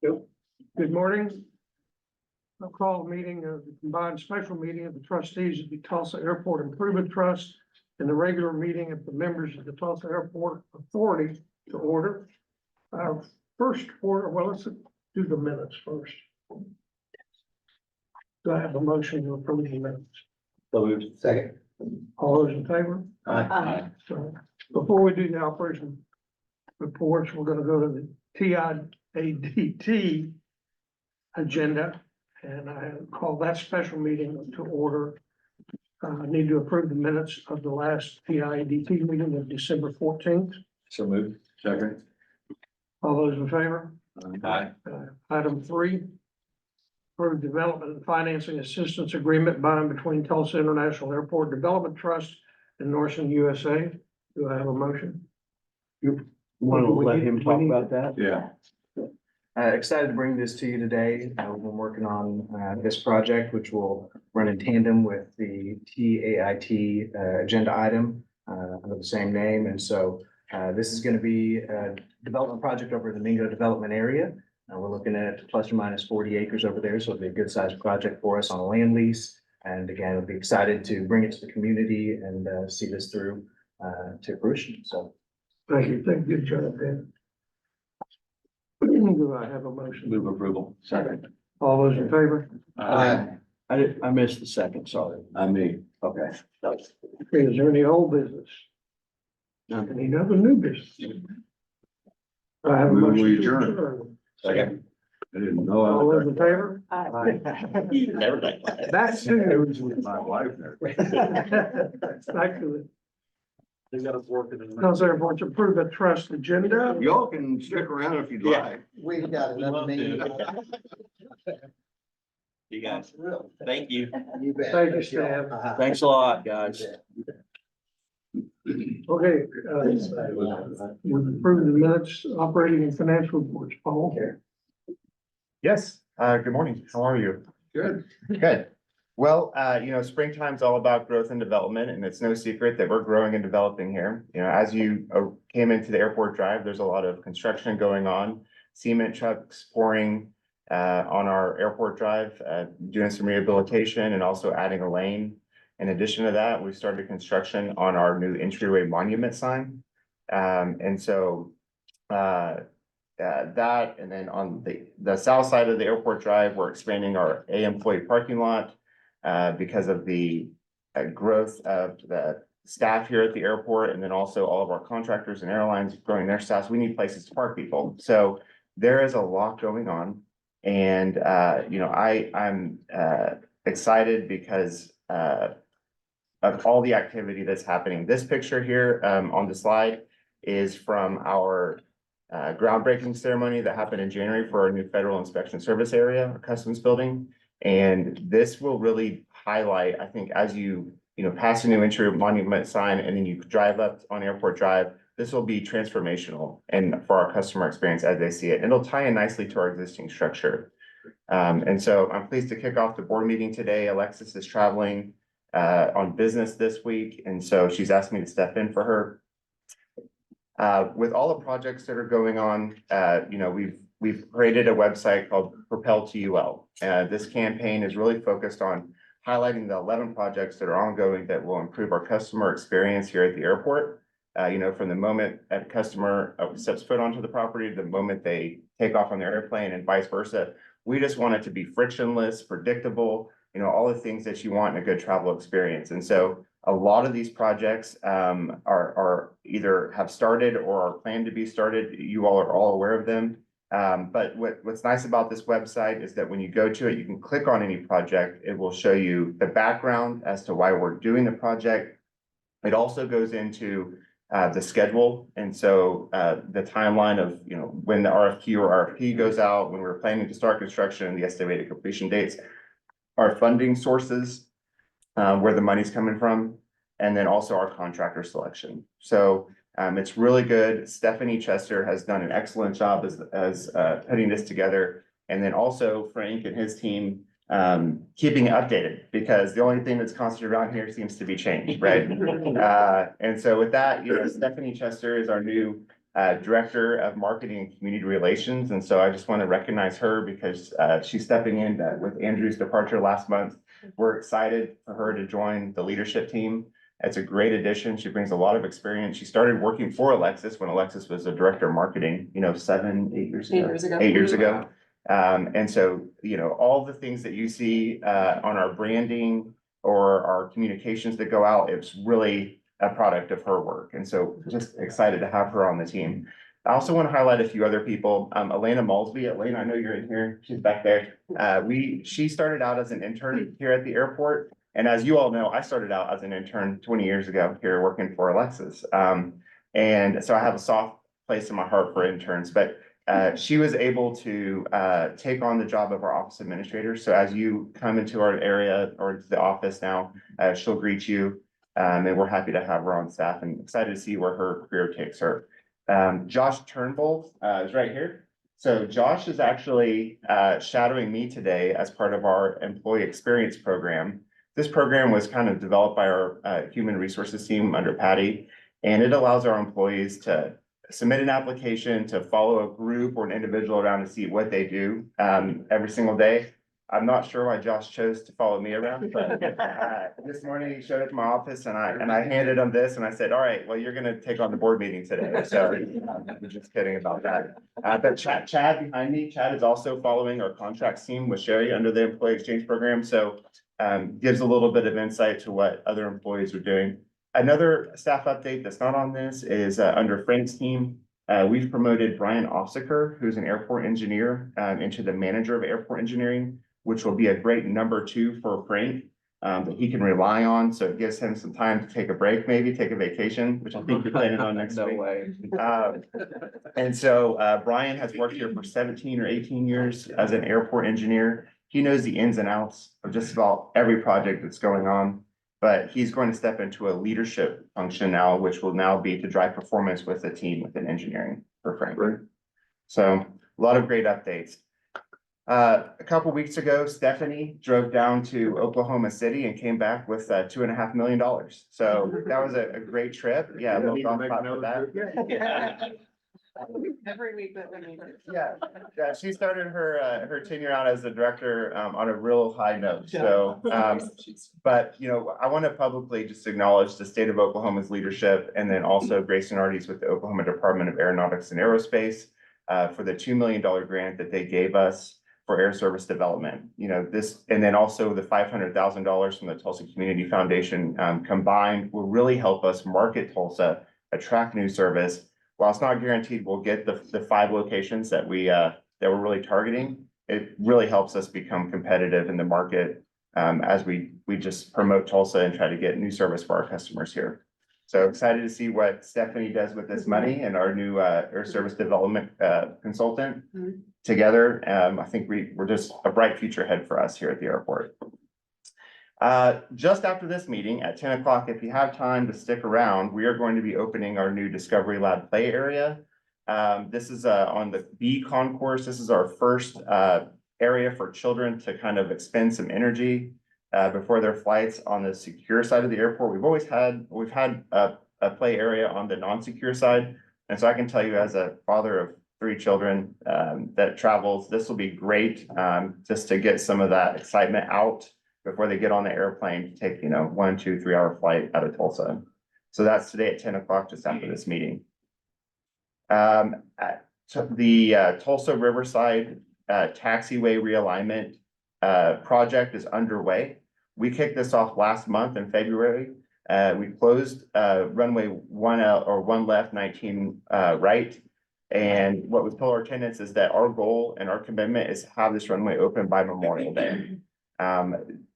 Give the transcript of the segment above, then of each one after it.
Good morning. I'll call a meeting of the combined special meeting of the trustees of the Tulsa Airport Improvement Trust and the regular meeting of the members of the Tulsa Airport Authority to order. First order, well, let's do the minutes first. Do I have a motion to approve the minutes? So moved. Second. All those in favor? Aye. So before we do the operation reports, we're gonna go to the TIADT agenda, and I call that special meeting to order. I need to approve the minutes of the last TIADT meeting of December 14th. So moved. Second. All those in favor? Aye. Item 3. Approve development and financing assistance agreement by and between Tulsa International Airport Development Trust and Norson USA. Do I have a motion? Want to let him talk about that? Yeah. Excited to bring this to you today. We've been working on this project, which will run in tandem with the TAIT agenda item under the same name. And so this is going to be a development project over in the Mingo development area. We're looking at plus or minus 40 acres over there, so it'll be a good sized project for us on a land lease. And again, we'll be excited to bring it to the community and see this through to fruition. So. Thank you. Good job, Dan. Do I have a motion? Move approval. Second. All those in favor? I missed the second, sorry. Me. Okay. Okay, is there any old business? Any other new business? I have a Move we motion. to adjourn. adjourn. Second. I didn't know. All those in favor? Everybody. That's It two. was with my wife there. Actually, They got us working. Tulsa Airport to approve the trust agenda. Y'all can stick around if you'd like. We've got another meeting. You guys, thank you. You bet. Thank you, Stan. Thanks a lot, guys. Okay, we've approved the minutes, operating and financial reports, Paul. Yes, good morning. How are you? Good. Good. Well, springtime's all about growth and development, and it's no secret that we're growing and developing here. As you came into the airport drive, there's a lot of construction going on. Cement trucks pouring on our airport drive, doing some rehabilitation and also adding a lane. In addition to that, we started construction on our new entryway monument sign. That, and then on the south side of the airport drive, we're expanding our employee parking lot because of the growth of the staff here at the airport, and then also all of our contractors and airlines growing their staffs. We need places to park people. So there is a lot going on. And I'm excited because of all the activity that's happening. This picture here on the slide is from our groundbreaking ceremony that happened in January for our new Federal Inspection Service area, our customs building. And this will really highlight, I think, as you pass a new entry monument sign and then you drive up on Airport Drive, this will be transformational and for our customer experience as they see it. And it'll tie in nicely to our existing structure. And so I'm pleased to kick off the board meeting today. Alexis is traveling on business this week, and so she's asked me to step in for her. With all the projects that are going on, we've created a website called Propel to UL. This campaign is really focused on highlighting the 11 projects that are ongoing that will improve our customer experience here at the airport. From the moment a customer steps foot onto the property to the moment they take off on their airplane and vice versa. We just want it to be frictionless, predictable, all the things that you want in a good travel experience. And so a lot of these projects are either have started or are planned to be started. You all are all aware of them. But what's nice about this website is that when you go to it, you can click on any project. It will show you the background as to why we're doing the project. It also goes into the schedule. And so the timeline of, when the RFQ or RFP goes out, when we're planning to start construction and the estimated completion dates, our funding sources, where the money's coming from, and then also our contractor selection. So it's really good. Stephanie Chester has done an excellent job as putting this together. And then also Frank and his team keeping it updated, because the only thing that's constant around here seems to be change, right? And so with that, Stephanie Chester is our new Director of Marketing and Community Relations. And so I just want to recognize her because she's stepping in with Andrew's departure last month. We're excited for her to join the leadership team. It's a great addition. She brings a lot of experience. She started working for Alexis when Alexis was a director of marketing, 8 years ago. 8 years ago. And so, all the things that you see on our branding or our communications that go out, it's really a product of her work. And so just excited to have her on the team. I also want to highlight a few other people. Elena Malsby. Elena, I know you're in here. She's back there. She started out as an intern here at the airport. And as you all know, I started out as an intern 20 years ago here working for Alexis. And so I have a soft place in my heart for interns, but she was able to take on the job of our office administrator. So as you come into our area or to the office now, she'll greet you. And we're happy to have her on staff and excited to see where her career takes her. Josh Turnbull is right here. So Josh is actually shadowing me today as part of our employee experience program. This program was kind of developed by our human resources team under Patty, and it allows our employees to submit an application, to follow a group or an individual around to see what they do every single day. I'm not sure why Josh chose to follow me around, but this morning he showed up to my office and I handed him this and I said, all right, well, you're gonna take on the board meeting today. So I'm just kidding about that. But Chad behind me, Chad is also following our contracts team with Sherry under the employee exchange program. So gives a little bit of insight to what other employees are doing. Another staff update that's not on this is under Frank's team. We've promoted Brian Ofsiker, who's an airport engineer, into the manager of airport engineering, which will be a great number 2 for Frank that he can rely on. So it gives him some time to take a break, maybe take a vacation, which I think you're planning on next week. way. And so Brian has worked here for 17 or 18 years as an airport engineer. He knows the ins and outs of just about every project that's going on, but he's going to step into a leadership function now, which will now be to drive performance with the team within engineering for Frank. Right. So a lot of great updates. A couple weeks ago, Stephanie drove down to Oklahoma City and came back with $2.5 million. So that was a great trip. Yeah, a little golf clap for that. Every week that we need it. Yeah, she started her tenure out as the director on a real high note. So, but I want to publicly just acknowledge the state of Oklahoma's leadership, and then also Grayson Arties with the Oklahoma Department of Aeronautics and Aerospace for the $2 million grant that they gave us for air service development. This, and then also the $500,000 from the Tulsa Community Foundation combined will really help us market Tulsa, attract new service. While it's not guaranteed we'll get the 5 locations that we're really targeting, it really helps us become competitive in the market as we just promote Tulsa and try to get new service for our customers here. So excited to see what Stephanie does with this money and our new air service development consultant together. I think we're just a bright future ahead for us here at the airport. Just after this meeting at 10 o'clock, if you have time to stick around, we are going to be opening our new Discovery Lab play area. This is on the B concourse. This is our first area for children to kind of expend some energy before their flights on the secure side of the airport. We've had a play area on the non-secure side. And so I can tell you as a father of 3 children that travels, this will be great just to get some of that excitement out before they get on the airplane to take, 1, 2, 3 hour flight out of Tulsa. So that's today at 10 o'clock, just after this meeting. So the Tulsa Riverside taxiway realignment project is underway. We kicked this off last month in February. We closed runway 1 out or 1 left, 19 right. And what we told our tenants is that our goal and our commitment is to have this runway open by Memorial Day.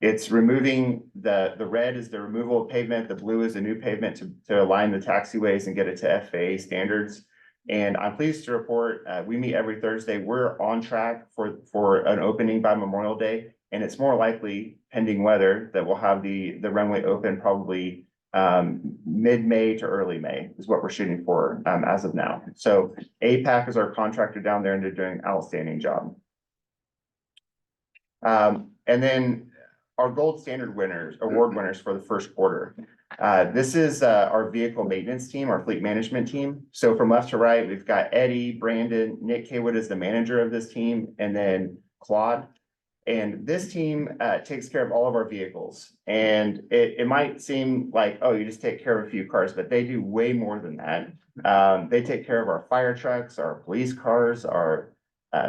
It's removing the red is the removal of pavement, the blue is the new pavement to align the taxiways and get it to FAA standards. And I'm pleased to report we meet every Thursday. We're on track for an opening by Memorial Day, and it's more likely, pending weather, that we'll have the runway open probably mid-May to early May is what we're shooting for as of now. So APAC is our contractor down there, and they're doing an outstanding job. And then our gold standard award winners for the first quarter. This is our vehicle maintenance team, our fleet management team. So from left to right, we've got Eddie, Brandon, Nick Haywood is the manager of this team, and then Claude. And this team takes care of all of our vehicles. And it might seem like, oh, you just take care of a few cars, but they do way more than that. They take care of our fire trucks, our police cars, our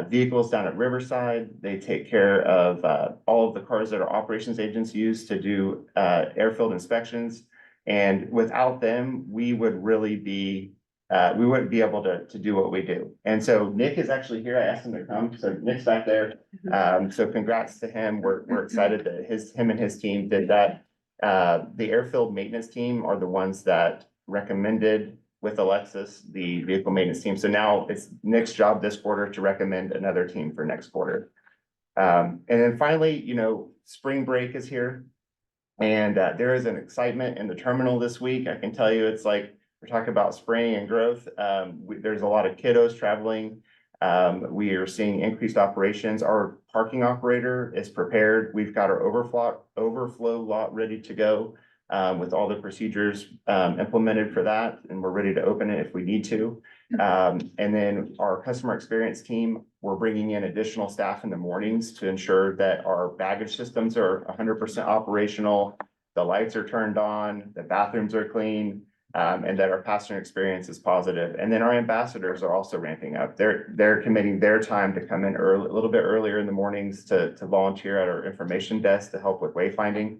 vehicles down at Riverside. They take care of all of the cars that our operations agents use to do airfield inspections. And without them, we would really be, we wouldn't be able to do what we do. And so Nick is actually here. I asked him to come. So Nick's back there. So congrats to him. We're excited that him and his team did that. The airfield maintenance team are the ones that recommended with Alexis, the vehicle maintenance team. So now it's Nick's job this quarter to recommend another team for next quarter. And then finally, spring break is here. And there is an excitement in the terminal this week. I can tell you, it's like, we're talking about spring and growth. There's a lot of kiddos traveling. We are seeing increased operations. Our parking operator is prepared. We've got our overflow lot ready to go with all the procedures implemented for that. And we're ready to open it if we need to. And then our customer experience team, we're bringing in additional staff in the mornings to ensure that our baggage systems are 100% operational. The lights are turned on, the bathrooms are clean. And that our passenger experience is positive. And then our ambassadors are also ramping up. They're committing their time to come in early, a little bit earlier in the mornings to volunteer at our information desk to help with wayfinding.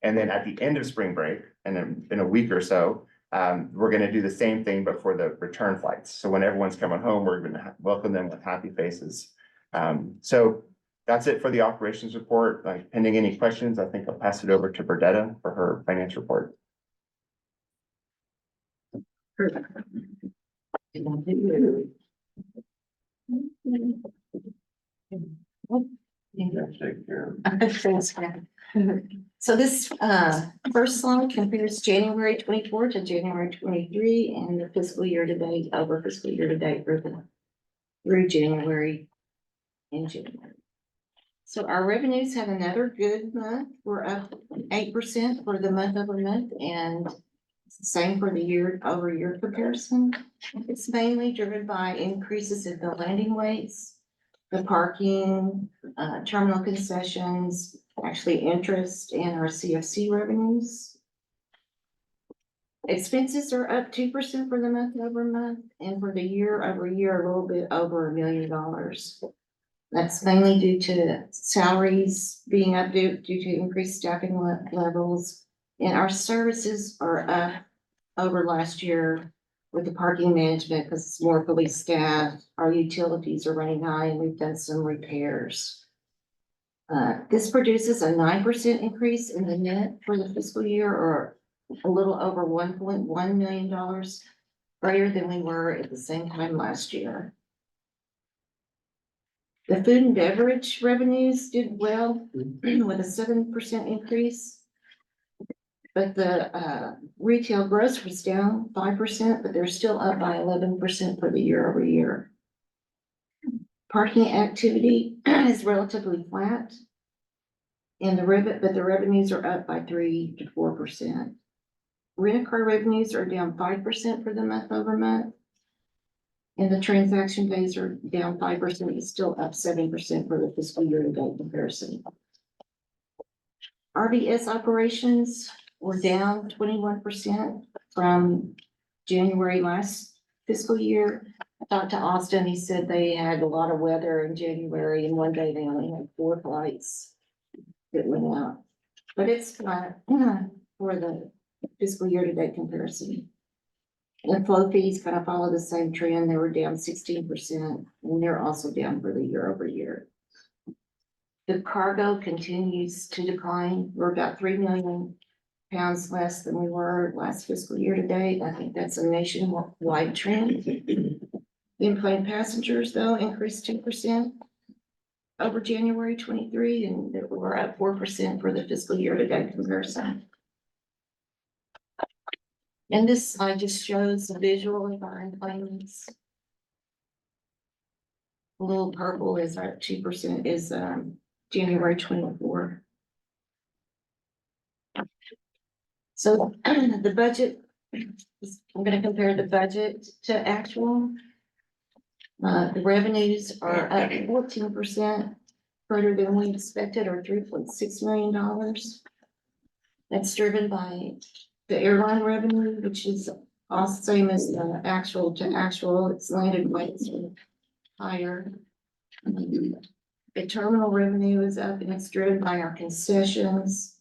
And then at the end of spring break, and in a week or so, we're going to do the same thing, but for the return flights. So when everyone's coming home, we're going to welcome them with happy faces. So that's it for the operations report. Pending any questions, I think I'll pass it over to Berdetta for her finance report. Thanks, Ken. So this first slide compares January 24 to January 23 and the fiscal year to date over fiscal year to date through January and January. So our revenues have another good month. We're up 8% for the month over month, and it's the same for the year over year comparison. It's mainly driven by increases in the landing weights, the parking, terminal concessions, actually interest in our CFC revenues. Expenses are up 2% for the month over month, and for the year over year, a little bit over $1 million. That's mainly due to salaries being up due to increased staffing levels. And our services are up over last year with the parking management because it's more police staff. Our utilities are running high and we've done some repairs. This produces a 9% increase in the net for the fiscal year, or a little over $1.1 million greater than we were at the same time last year. The food and beverage revenues did well with a 7% increase. But the retail gross was down 5%, but they're still up by 11% for the year over year. Parking activity is relatively flat. And the revenues are up by 3 to 4%. Rent-a-car revenues are down 5% for the month over month. And the transaction days are down 5%, it's still up 7% for the fiscal year to date comparison. RBS operations were down 21% from January last fiscal year. I talked to Austin, he said they had a lot of weather in January, and one day they only had 4 flights that went out. But it's flat for the fiscal year to date comparison. And flow fees kind of follow the same trend. They were down 16%, and they're also down for the year over year. The cargo continues to decline. We're about 3 million pounds less than we were last fiscal year to date. I think that's a nationwide trend. The in-plane passengers, though, increased 2% over January 23, and we're up 4% for the fiscal year to date comparison. And this slide just shows a visual of our in-planes. A little purple is our 2% is January 24. So the budget, I'm gonna compare the budget to actual. The revenues are up 14% further than we expected, or $3.6 million. That's driven by the airline revenue, which is also same as the actual to actual. It's landed weights are higher. The terminal revenue is up and it's driven by our concessions.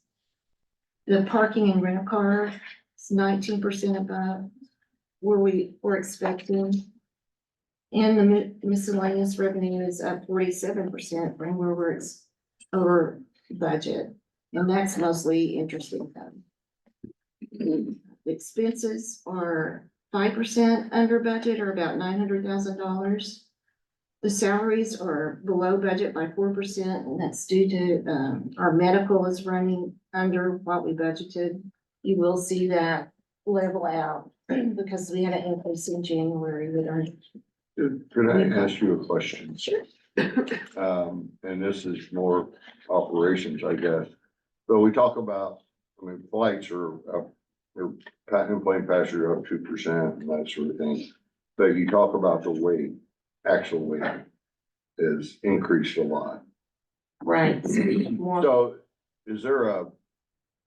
The parking and rental car is 19% above where we were expecting. And the miscellaneous revenue is up 47% from where we're over budget. And that's mostly interest income. The expenses are 5% under budget, or about $900,000. The salaries are below budget by 4%, and that's due to, our medical is running under what we budgeted. You will see that level out because we had an increase in January with our. Could I ask you a question? Sure. And this is more operations, I guess. But we talk about, I mean, flights are up, in-plane passenger up 2% and that sort of thing. But you talk about the weight, actual weight is increased a lot. Right. More, So is there a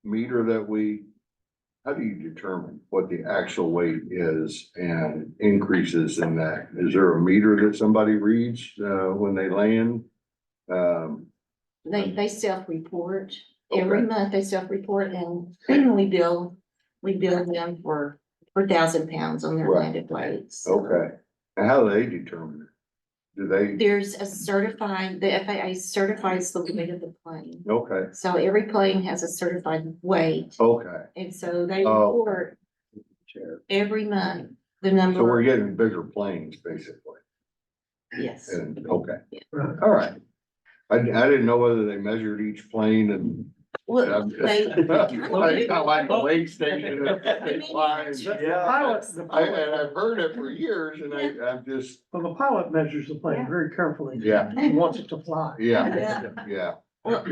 meter that how do you determine what the actual weight is and increases in that? Is there a meter that somebody reads, when they land? they self-report. Every Okay. month they self-report and we bill them for 1,000 pounds on their Right. landed weights. Okay, and how do they determine it? Do they, There's a certified, the FAA certifies the weight of the plane. okay, So every plane has a certified weight. okay. And so they Oh. report every month the So we're number. getting bigger planes, basically, Yes. and, okay, Right. all right. I didn't know whether they measured each plane and. Well, they, Kind of like the weight station. They fly and- Pilot, And I've heard it for years and I'm just, well, the pilot measures the plane Yeah. very carefully. Yeah. He wants it to fly. yeah, yeah, well,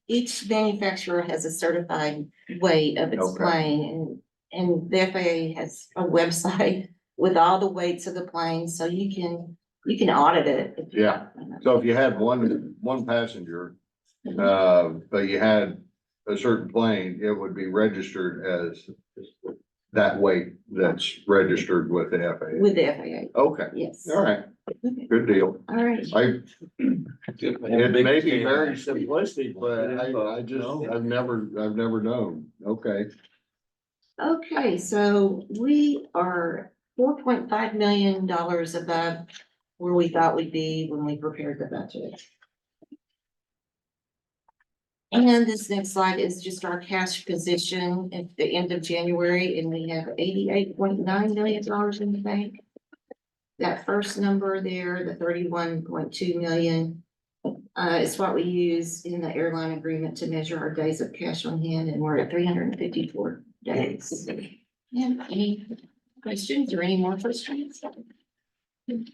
each manufacturer has a certified weight of its Okay. plane, and the FAA has a website with all the weights of the plane, so you can audit it. if you- Yeah. So if you had one passenger, but you had a certain plane, it would be registered as that weight that's registered with the FAA. With the FAA, Okay, yes. all right, Okay. good deal. All right, It may be very simplistic, but I've never known. Okay, okay, so we are $4.5 million above where we thought we'd be when we prepared the budget. And this next slide is just our cash position at the end of January, and we have $88.9 million in the bank. That first number there, the 31.2 million, is what we use in the airline agreement to measure our days of cash on hand, and we're at 354 days. Yeah, any questions or any more questions? Any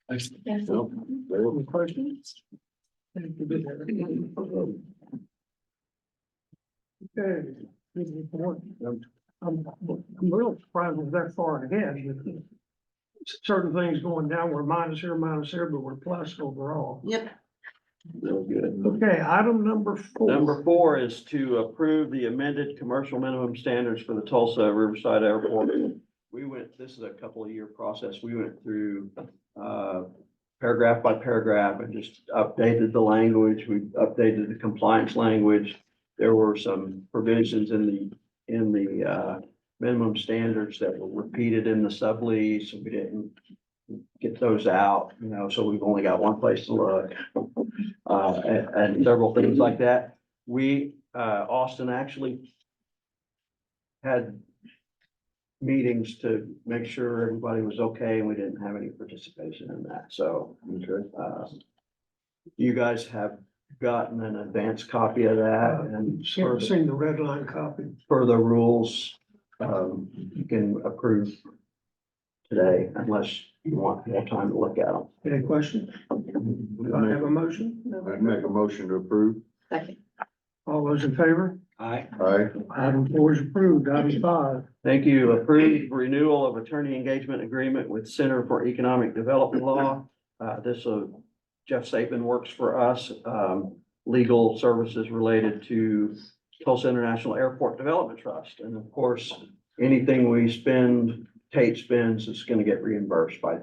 questions? Okay. I'm real surprised we're that far ahead. Certain things going down, we're minus here, but we're plus overall. Yep, Real good. Okay, item number 4. Number 4 is to approve the amended commercial minimum standards for the Tulsa Riverside Airport. This is a couple of year process. We went through, paragraph by paragraph and just updated the language. We updated the compliance language. There were some provisions in the minimum standards that were repeated in the sublease. We didn't get those out, so we've only got one place to look. And several things like that. Austin actually had meetings to make sure everybody was okay and we didn't have any participation in that. So, okay. you guys have gotten an advanced copy of that and Seen the red line copy. for the rules, you can approve today unless you want more time to look at them. Any questions? Do I have a motion? I'd make a motion to approve. second, All those in favor? Aye. Aye. Item four is approved. Item five, Thank you. Approved renewal of attorney engagement agreement with Center for Economic Development Law. This, Jeff Sapin works for us, legal services related to Tulsa International Airport Development Trust. And of course, anything we spend, TAIT spends, is going to get reimbursed by,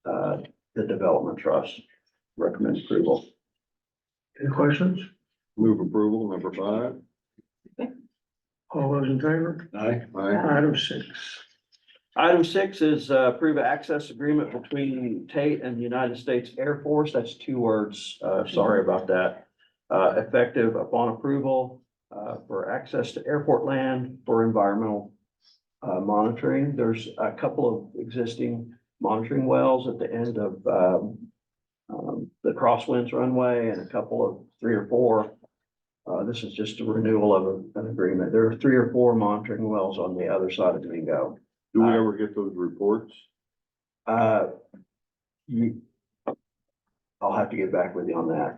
the Development Trust. Recommend approval. any questions? Move approval, number five. All those in favor? Aye. Item six, Item six is approve access agreement between TAIT and the United States Air Force. That's two words. Sorry about that. Effective upon approval for access to airport land for environmental monitoring. There's a couple of existing monitoring wells at the end of the Crosswinds runway and a couple of three or four. This is just a renewal of an agreement. There are three or four monitoring wells on the other side of Mingo. Do we ever get those reports? You, I'll have to get back with you on that.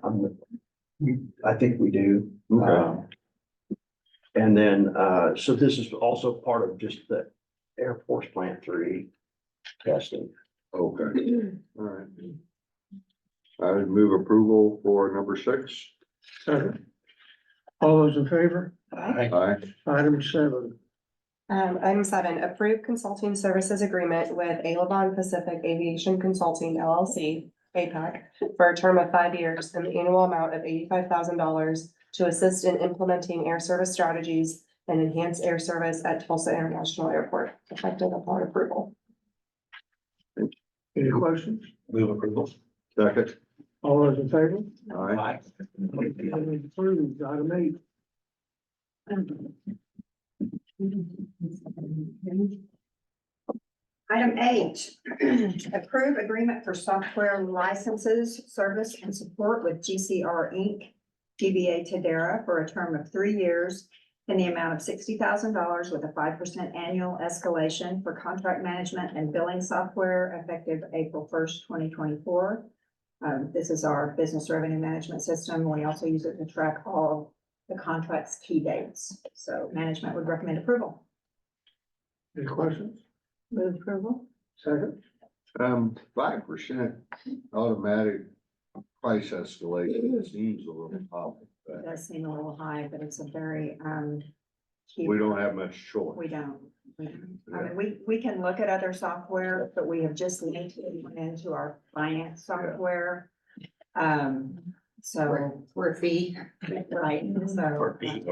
I think we do. Okay. And then, so this is also part of just the Air Force Plant 3 testing. Okay, all right. I would move approval for number six. second. All those in favor? Aye. Item seven, Item seven, approved consulting services agreement with Alabama Pacific Aviation Consulting LLC, APAC, for a term of 5 years and the annual amount of $85,000 to assist in implementing air service strategies and enhance air service at Tulsa International Airport, effective upon approval. any questions? Move approval. Second. All those in favor? Aye. Approved. Item eight, Item eight, approve agreement for software licenses, service and support with GCR Inc., DBA Tadera for a term of 3 years in the amount of $60,000 with a 5% annual escalation for contract management and billing software effective April 1st, 2024. This is our business revenue management system. We also use it to track all the contract's key dates. So management would recommend approval. any questions? Move approval. Second, 5% automatic price escalation seems a little high, It but does seem a little high, but it's a very, we don't have much choice. We don't. I mean, we can look at other software, but we have just linked it into our finance software. So, For a fee. right, so. For fee.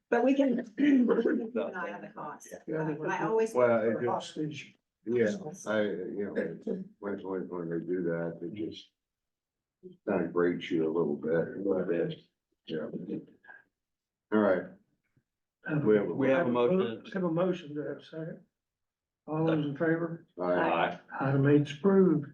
But we can keep an eye on the cost. I always. Well, it just- hostage. Yeah, when they do that, it just kind of grates you a little bit. Yeah. All right. We have a motion. Have a motion to have a second. All those in favor? Aye. Item eight's approved.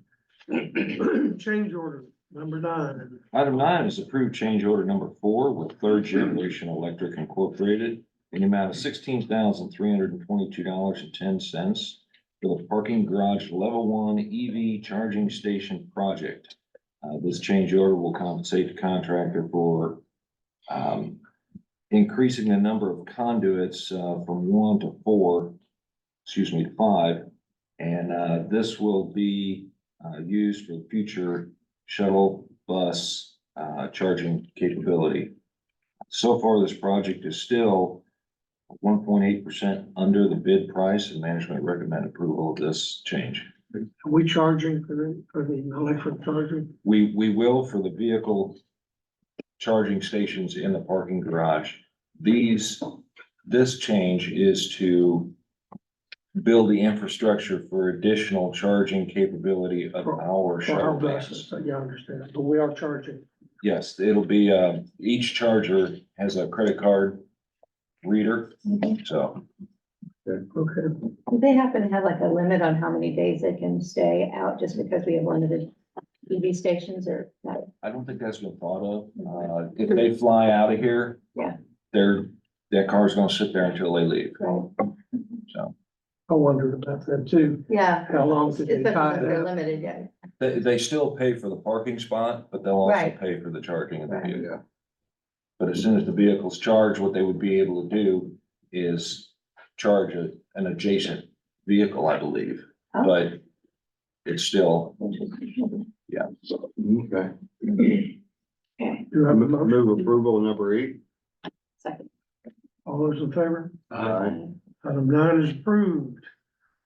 Change order, number nine. Item 9 is approved change order number 4 with Third Generation Electric Incorporated in the amount of $16,322.10 for the parking garage level 1 EV charging station project. This change order will compensate the contractor for increasing the number of conduits from 1 to 4, to 5. And this will be used for future shuttle bus charging capability. So far, this project is still 1.8% under the bid price, and management recommend approval of this change. Are we charging for the electric charging? We will for the vehicle charging stations in the parking garage. This change is to build the infrastructure for additional charging capability of our For our shuttle buses, buses. yeah, I understand, but we are charging. Yes, it'll be, each charger has a credit card reader, so. Okay, Do they happen to have like a limit on how many days they can stay out just because we have limited EV stations or no? I don't think that's been thought of. If they fly out of here. Yeah. That car's gonna sit there until they leave, Right, so. I wondered about that too. yeah. How long did they tie Especially if it they're up? limited, yeah. They still pay for the parking spot, but they'll also Right. pay for the charging of the Right. vehicle. But as soon as the vehicle's charged, what they would be able to do is charge an adjacent vehicle, I believe. Oh. But it's still, Okay. Do you have a motion? Move approval number 8. Second. All those in favor? Aye. Item 9 is approved.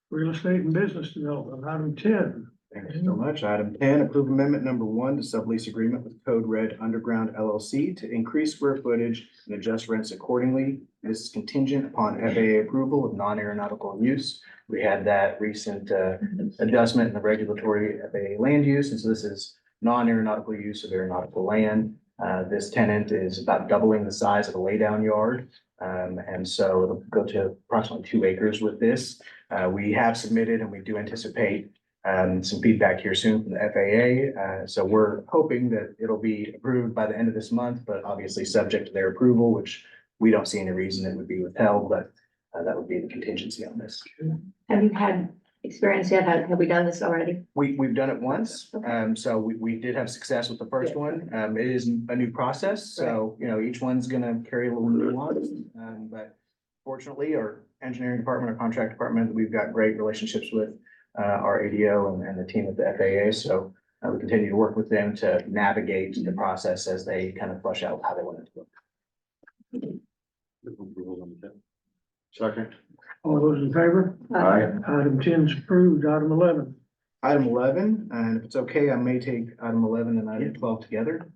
Real estate and business development, item 10. Thank you so much. Item 10, approve amendment number 1 to sublease agreement with Code Red Underground LLC to increase square footage and adjust rents accordingly. This is contingent upon FAA approval of non-aeronautical use. We had that recent adjustment in the regulatory FAA land use, and so this is non-aeronautical use of aeronautical land. This tenant is about doubling the size of a laydown yard. And so it'll go to approximately 2 acres with this. We have submitted and we do anticipate some feedback here soon from the FAA. So we're hoping that it'll be approved by the end of this month, but obviously subject to their approval, which we don't see any reason it would be withheld, but that would be the contingency on this. Have you had experience yet? Have we done this already? We've done it once. So we did have success with the first one. It is a new process, so, you know, each one's gonna carry a little nuance. But fortunately, our engineering department, our contract department, we've got great relationships with our ADO and the team at the FAA. So we continue to work with them to navigate the process as they kind of flush out how they want it to look. Second. All those in favor? Aye. Item 10 is approved. Item 11. Item 11, and if it's okay, I may take item 11 and item 12 together.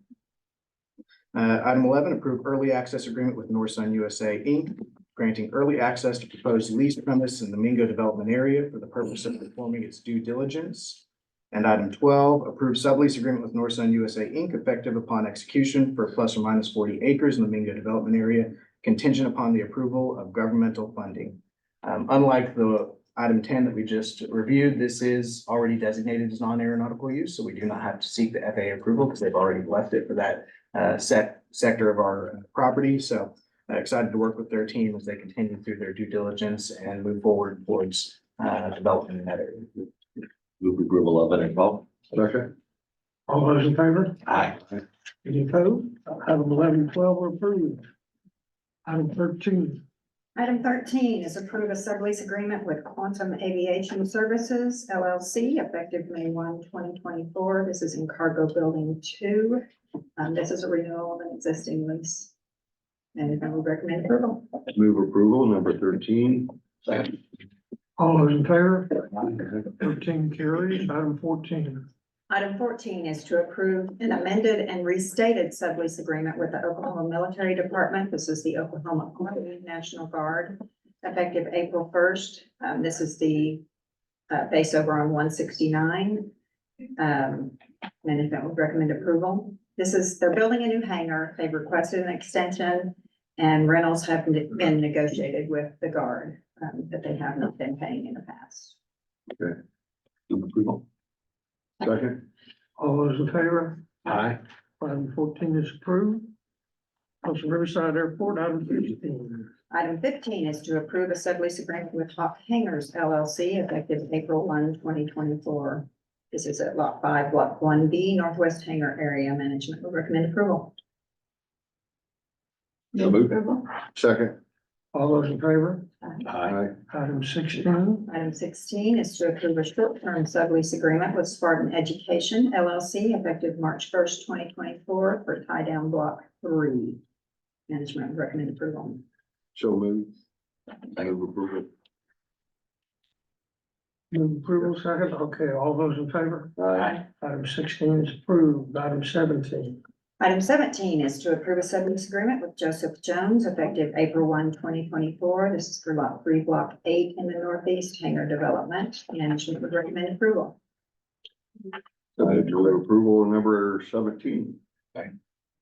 Item 11, approve early access agreement with Northsun USA Inc., granting early access to proposed lease premise in the Mingo development area for the purpose of performing its due diligence. And item 12, approve sublease agreement with Northsun USA Inc., effective upon execution for plus or minus 40 acres in the Mingo development area, contingent upon the approval of governmental funding. Unlike the item 10 that we just reviewed, this is already designated as non-aeronautical use, so we do not have to seek the FAA approval because they've already left it for that sector of our property. So excited to work with their team as they continue through their due diligence and move forward towards development in that area. Move approval of 11 and 12. Second. All those in favor? Aye. Any opposed? Item 11 and 12 are approved. Item 13. Item 13 is approve a sublease agreement with Quantum Aviation Services LLC effective May 1, 2024. This is in Cargo Building 2. This is a renewal of an existing lease. And I would recommend approval. Move approval number 13. Second. All those in favor? 13 carries. Item 14. Item 14 is to approve an amended and restated sublease agreement with the Oklahoma Military Department. This is the Oklahoma Army National Guard, effective April 1st. This is the base over on 169. Management would recommend approval. They're building a new hangar. They've requested an extension and rentals have been negotiated with the Guard that they have not been paying in the past. Move approval. Second. All those in favor? Aye. Item 14 is approved. Tulsa Riverside Airport, item 15. Item 15 is to approve a sublease agreement with Hawk Hangars LLC effective April 1, 2024. This is at Lot 5, Block 1B, Northwest Hangar Area. Management will recommend approval. So moved. Approval. Second. All those in favor? Aye. Item 16. Item 16 is to approve a short-term sublease agreement with Spartan Education LLC effective March 1st, 2024 for tie-down Block 3. Management will recommend approval. So move. Move approval. Move approval second. Okay, all those in favor? Aye. Item 16 is approved. Item 17. Item 17 is to approve a sublease agreement with Joseph Jones effective April 1, 2024. This is for Lot 3, Block 8 in the Northeast Hangar Development. Management would recommend approval. Move approval number 17.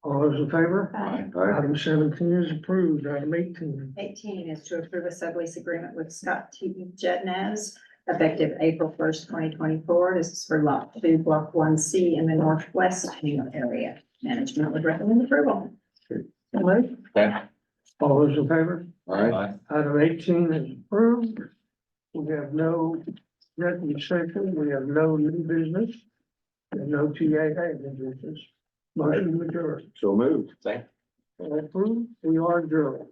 All those in favor? Aye. Aye. Item 17 is approved. Item 18. 18 is to approve a sublease agreement with Scott T. Jetnaz effective April 1st, 2024. This is for Lot 2, Block 1C in the Northwest Hangar Area. Management would recommend approval. Okay. All those in favor? Aye. Item 18 is approved. We have no executive session. We have no new business. And no TAA new business. Motion to adjourn. So moved. Second. Approved, we are adjourned.